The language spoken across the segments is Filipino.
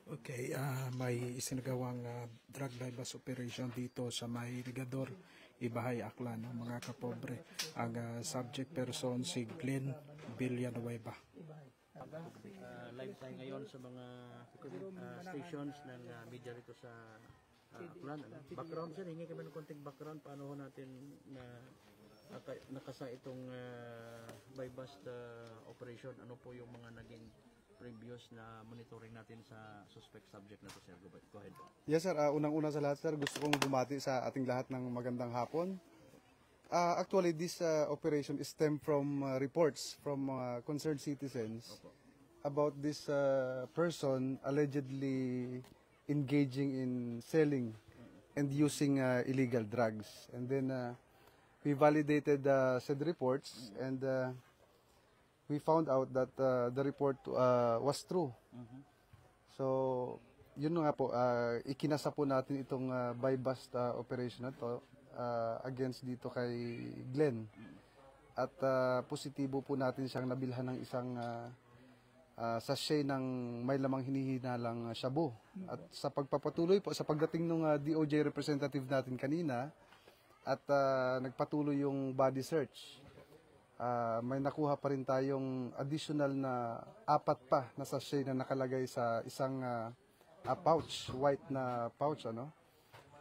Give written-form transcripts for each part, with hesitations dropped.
Okay, may isinagawang drug bypass operation dito sa may Ligador, Ibahay, Aklan, mga kapobre. Ang subject person si Glenn Villanueva. Live tayo ngayon sa mga stations ng media rito sa Aklan. Background sir, hingi kami ng konting background. Paano natin nakasa itong bypass operation? Ano po yung mga naging previous na monitoring natin sa suspect subject na to, sir? Go ahead. Yes sir, unang-una sa lahat sir, gusto kong bumati sa ating lahat ng magandang hapon. Actually, this operation is stemmed from reports from concerned citizens about this person allegedly engaging in selling and using illegal drugs. And then we validated said reports and we found out that the report was true. So, yun nga po, ikinasa po natin itong buy-bust operation na to against dito kay Glenn. At positibo po natin siyang nabilhan ng isang sachet ng may lamang hinihinalang shabu. At sa pagpapatuloy po, sa pagdating ng DOJ representative natin kanina, at nagpatuloy yung body search, may nakuha pa rin tayong additional na 4 pa na sachet na nakalagay sa isang pouch, white na pouch, ano?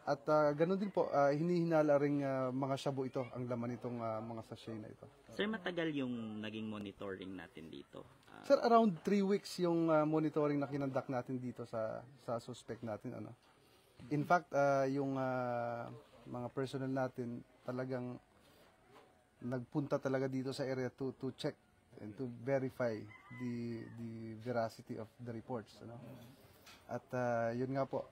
At ganun din po, hinihinala ring mga shabu ito, ang laman nitong mga sachet na ito. Sir, matagal yung naging monitoring natin dito? Sir, around 3 weeks yung monitoring na kinandak natin dito sa suspect natin, ano? In fact, yung mga personnel natin talagang nagpunta talaga dito sa area to check and to verify the veracity of the reports, ano? At yun nga po,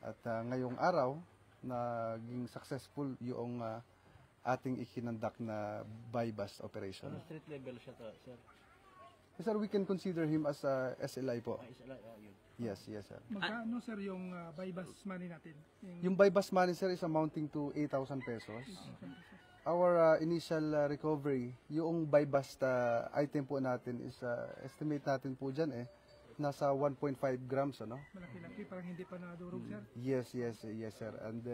at ngayong araw naging successful yung ating ikinandak na buy-bust operation. Ano street level siya to, sir? Yes, sir, we can consider him as a SLI po. Yun. Yes, sir. Magkano sir yung buy-bust money natin? Yung buy-bust money sir is amounting to 8,000 pesos. Our initial recovery, yung buy-bust item po natin is estimate natin po dyan nasa 1.5 grams, ano? Malaki-laki, parang hindi pa nadurog sir. Yes, sir. And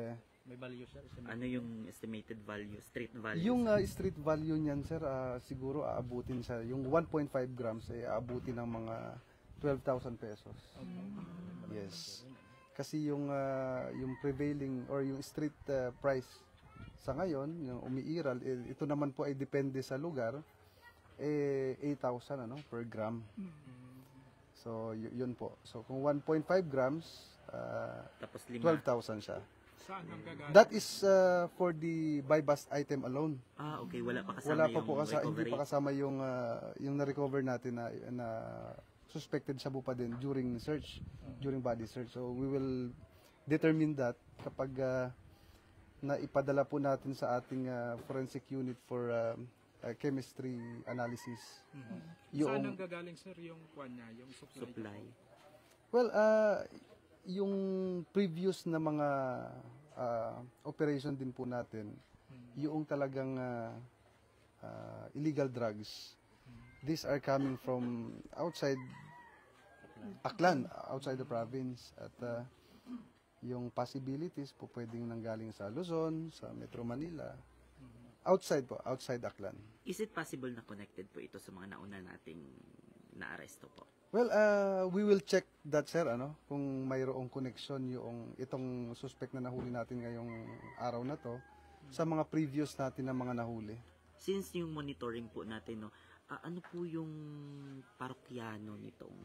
May value, sir? Ano yung estimated value, street value? yung street value niyan, sir, siguro aabutin sa yung 1.5 grams aabutin ng mga 12,000 pesos. Yes. Kasi yung prevailing or yung street price sa ngayon, yung umiiral, ito naman po ay depende sa lugar, 8,000 per gram. So, yun po. So, kung 1.5 grams, Tapos 5. 12,000 siya. Saan ang gagaling? That is for the buy-bust item alone. Okay. Wala pa kasama Wala pa yung po hindi recovery? pa kasama yung na-recover natin na suspected shabu pa din during search, during body search. So, we will determine that kapag na ipadala po natin sa ating forensic unit for chemistry analysis. Saan ang gagaling sir yung kwan niya, yung supply? Supply. Well, yung previous na mga operation din po natin, yung talagang illegal drugs, these are coming from outside Aklan, outside the province. At yung possibilities po pwedeng nanggaling sa Luzon, sa Metro Manila, outside Aklan. Is it possible na connected po ito sa mga nauna nating naaresto po? Well, we will check that, sir, kung mayroong connection yung itong suspect na nahuli natin ngayong araw na to sa mga previous natin na mga nahuli. Since yung monitoring po natin, ano po yung parokyano nitong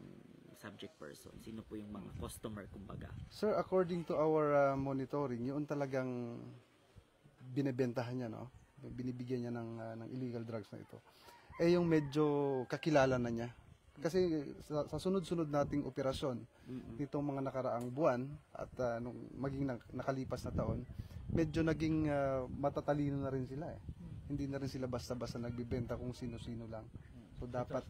subject person? Sino po yung mga customer, kumbaga? Sir, according to our monitoring, yun talagang binebentahan niya, binibigyan niya ng illegal drugs na ito. Yung medyo kakilala na niya. Kasi sa sunod-sunod nating operasyon, nitong mga nakaraang buwan at nung maging nakalipas na taon, medyo naging matatalino na rin sila. Hindi na rin sila basta-basta nagbibenta kung sino-sino lang. So dapat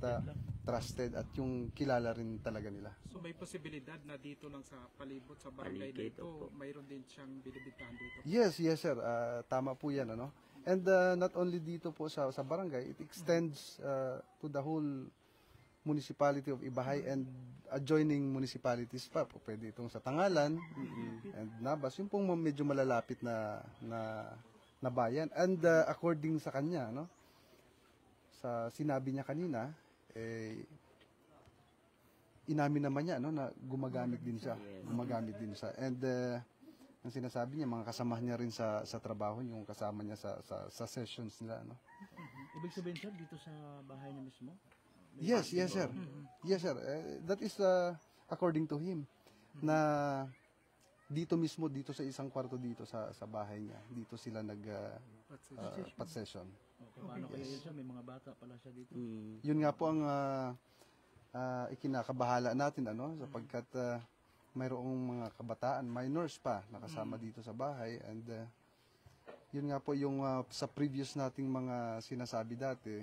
trusted at yung kilala rin talaga nila. So may posibilidad na dito lang sa palibot, sa barangay na Paligid, ito, opo. mayroon din siyang binibitahan dito? Yes, sir. Tama po yan, And not only dito po sa barangay, it extends to the whole municipality of Ibahay and adjoining municipalities pa. Po, pwede itong sa Tangalan and Nabas. Yung pong medyo malalapit na bayan. And according sa kanya, no, sa sinabi niya kanina, inamin naman niya, no, na gumagamit din siya. And ang sinasabi niya, mga kasama niya rin sa trabaho, yung kasama niya sa sessions nila, no. Ibig sabihin, sir, dito sa bahay niya mismo? Yes, sir. Yes, sir. That is according to him, na dito mismo, dito sa isang kwarto dito sa bahay niya, dito sila pot session. Paano kaya yun siya? May mga bata pala siya dito. Yun nga po ang ikinakabahala natin, ano, sapagkat mayroong mga kabataan, minors pa, nakasama dito sa bahay. And yun nga po yung sa previous nating mga sinasabi dati,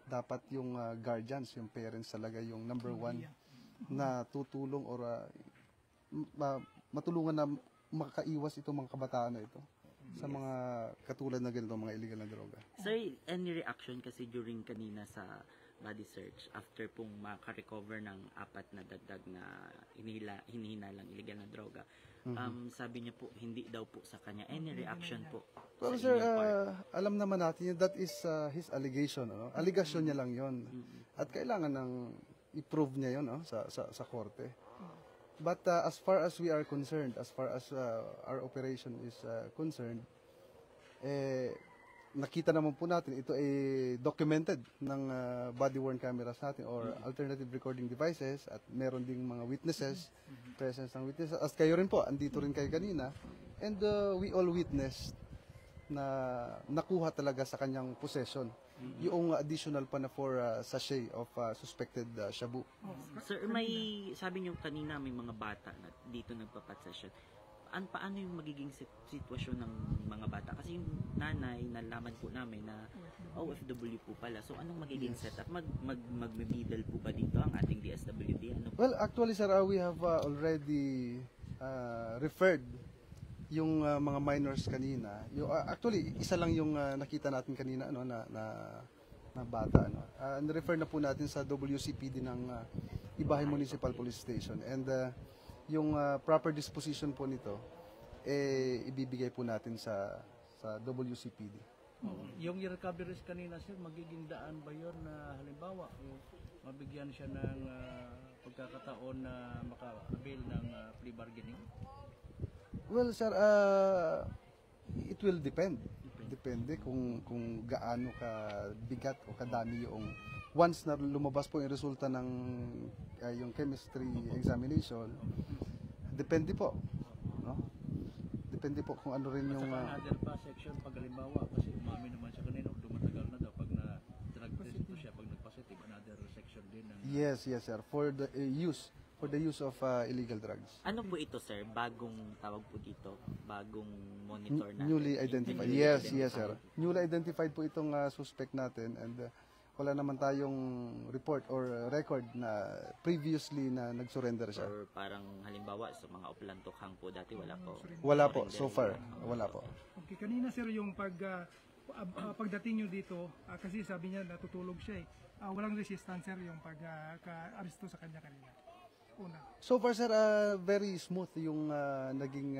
dapat yung guardians, yung parents talaga yung number one na tutulong or matulungan na makaiwas itong mga kabataan na ito sa mga katulad na ganito, mga illegal na droga. Sir, any reaction kasi during kanina sa body search after pong maka-recover ng 4 na dagdag na hinihinalang illegal na droga, sabi niya po, hindi daw po sa kanya. Any reaction po? Pero sir, alam naman natin, that is his allegation. Ano? Allegation niya lang yon. At kailangan ng i-prove niya yon, no? sa korte. But as far as we are concerned, as far as our operation is concerned, nakita naman po natin, ito ay documented ng body-worn cameras natin or alternative recording devices at meron ding mga witnesses, presence ng witnesses. As kayo rin po, andito rin kayo kanina. And we all witnessed na nakuha talaga sa kanyang possession yung additional pa na 4 sachet of suspected shabu. Sir, sabi niyo kanina may mga bata na dito nagpa-pot session. Paano yung magiging sitwasyon ng mga bata? Kasi yung nanay, nalaman po namin na OFW po pala. So, anong magiging setup? Mag-middle po ba dito ang ating DSWD? Ano po? Well, actually, sir, we have already referred yung mga minors kanina. Actually, isa lang yung nakita natin kanina, ano, na bata. Ano. Refer na po natin sa WCPD ng Ibahay Municipal Police Station. And yung proper disposition po nito, ibibigay po natin sa WCPD. Yung i-recoveries kanina, sir, magiging daan ba yun na halimbawa, mabigyan siya ng pagkakataon na maka-avail ng plea bargaining? Well, sir, it will depend. Depende kung gaano ka bigat o kadami yung once na lumabas po yung resulta ng yung chemistry examination. Depende po, no? Depende po kung ano rin yung another pa section pag halimbawa kasi umami naman siya kanina dumatagal na daw pag na drug test ito siya pag nag-positive, another section din ng Yes, sir, for the use of illegal drugs. Ano po ito, sir? Bagong tawag po dito? Bagong monitor natin? Newly identified. Yes, sir. Newly identified po itong suspect natin and wala naman tayong report or record na previously na nag-surrender siya. Or parang halimbawa sa mga Oplantokhang po dati, wala po? Wala po, so far. Wala po. Okay, kanina sir yung pagdating nyo dito, kasi sabi niya natutulog siya walang resistance sir yung pag-aresto sa kanya kanina. Una. So far, sir, very smooth yung naging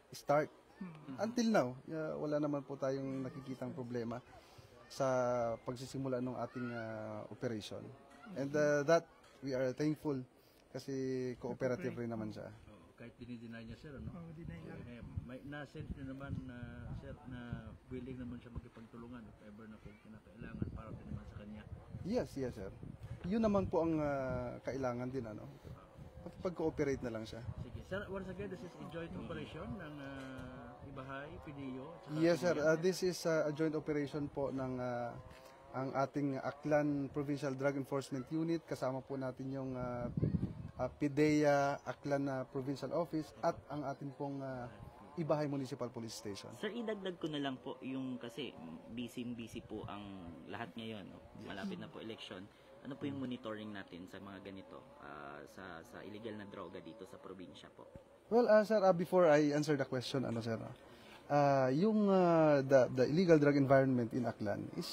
start. Until now, wala naman po tayong nakikitang problema sa pagsisimula ng ating operation. And that, we are thankful kasi cooperative rin naman siya. kahit dinideny niya, sir, ano? Oo, deny niya. May na-sense niyo naman na, sir, na willing naman siya magkipagtulungan if ever na kung kinakailangan para din naman sa kanya. Yes, sir. Yun naman po ang kailangan din, ano? Pag-cooperate na lang siya. Sige. Sir, once again, this is a joint operation ng Ibahay, PDEO. Yes, sir. This is a joint operation po ng ang ating Aklan Provincial Drug Enforcement Unit. Kasama po natin yung PIDEA Aklan Provincial Office at ang ating pong Ibahay Municipal Police Station. Sir, idagdag ko na lang po yung kasi busy po ang lahat ngayon. No? Malapit na po election. Ano po yung monitoring natin sa mga ganito sa illegal na droga dito sa probinsya po? Well, sir, before I answer the question, ano sir, yung the illegal drug environment in Aklan is,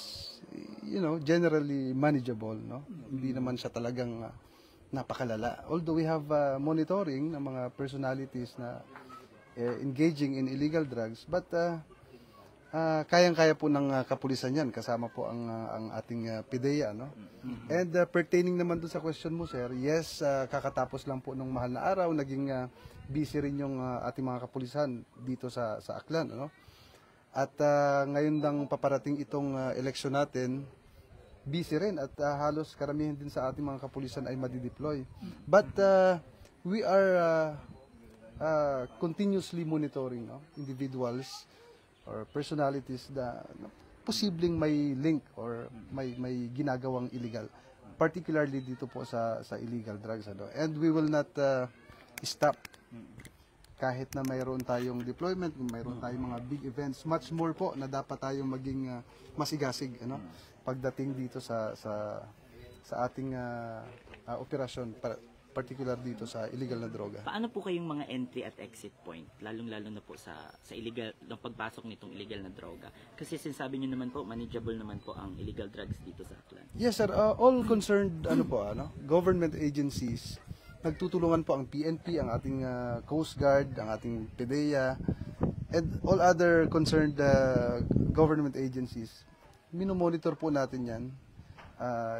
generally manageable, no? Hindi naman siya talagang napakalala. Although we have monitoring ng mga personalities na engaging in illegal drugs, but kayang-kaya po ng kapulisan yan, kasama po ang ating PIDEA, no? And pertaining naman doon sa question mo, sir, yes, kakatapos lang po nung mahal na araw, naging busy rin yung ating mga kapulisan dito sa Aklan, ano? At ngayon lang paparating itong eleksyon natin, busy rin at halos karamihan din sa ating mga kapulisan ay madideploy. But we are continuously monitoring, no, individuals or personalities na posibleng may link or may ginagawang illegal, particularly dito po sa illegal drugs, ano. And we will not stop kahit na mayroon tayong deployment, mayroon tayong mga big events, much more po na dapat tayong maging masigasig, ano, pagdating dito sa ating operasyon, particular dito sa illegal na droga. Paano po kayong mga entry at exit point, lalong-lalo na po sa illegal, ng pagpasok nitong illegal na droga? Kasi sinasabi niyo naman po, manageable naman po ang illegal drugs dito sa Aklan. Yes, sir. All concerned government agencies, nagtutulungan po ang PNP, ang ating Coast Guard, ang ating PIDEA, and all other concerned government agencies. Minomonitor po natin yan.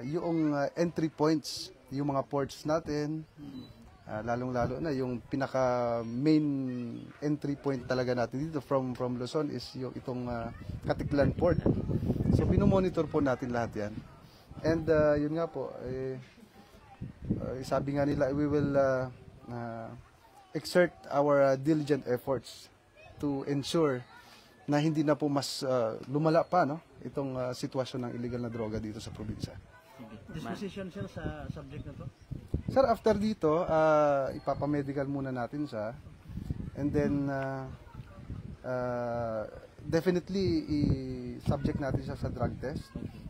Yung entry points, yung mga ports natin, lalong-lalo na yung pinaka main entry point talaga natin dito from Luzon is yung itong Katiklan Port. So minomonitor po natin lahat yan. And yun nga po, sabi nga nila, we will exert our diligent efforts to ensure na hindi na po mas lumala pa, no, itong sitwasyon ng illegal na droga dito sa probinsya. Disposition sir sa subject na to? Sir, after dito, ipapamedical muna natin siya. And then, definitely, i-subject natin siya sa drug test.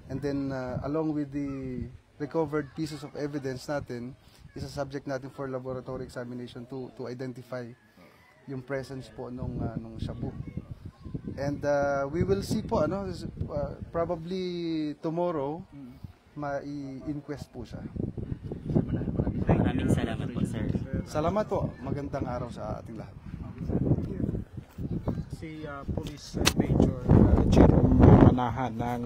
And then, along with the recovered pieces of evidence natin, isa-subject natin for laboratory examination to identify yung presence po nung shabu. And we will see po, probably tomorrow, ma-inquest po siya. Maraming salamat po, sir. Salamat po. Magandang araw sa ating lahat. Si Police Major Jerome Manahan ng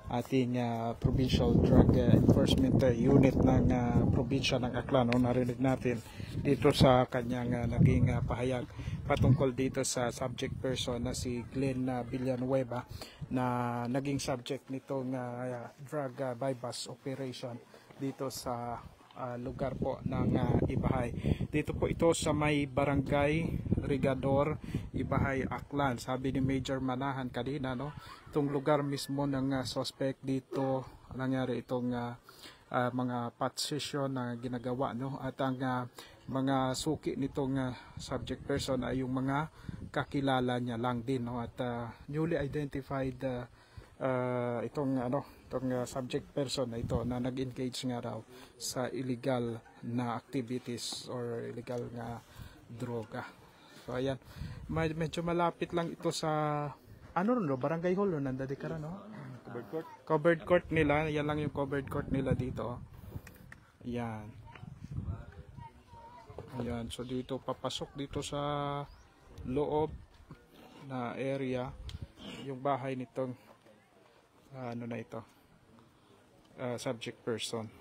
ating Provincial Drug Enforcement Unit ng probinsya ng Aklan. Narinig natin dito sa kanyang naging pahayag patungkol dito sa subject person na si Glenn Villanueva na naging subject nitong drug bypass operation dito sa lugar po ng Ibahay. Dito po ito sa may barangay Rigador, Ibahay, Aklan. Sabi ni Major Manahan kanina, no, itong lugar mismo ng suspect dito nangyari itong mga pot session na ginagawa, no, at ang mga suki nitong subject person ay yung mga kakilala niya lang din, no, at newly identified itong subject person na ito na nag-engage nga raw sa illegal na activities or illegal nga droga. So ayan, medyo malapit lang ito sa barangay hall, nandadikara, no? Covered court. Covered court nila, yan lang yung covered court nila dito. Yan. Ayan, so dito papasok dito sa loob na area yung bahay nitong subject person.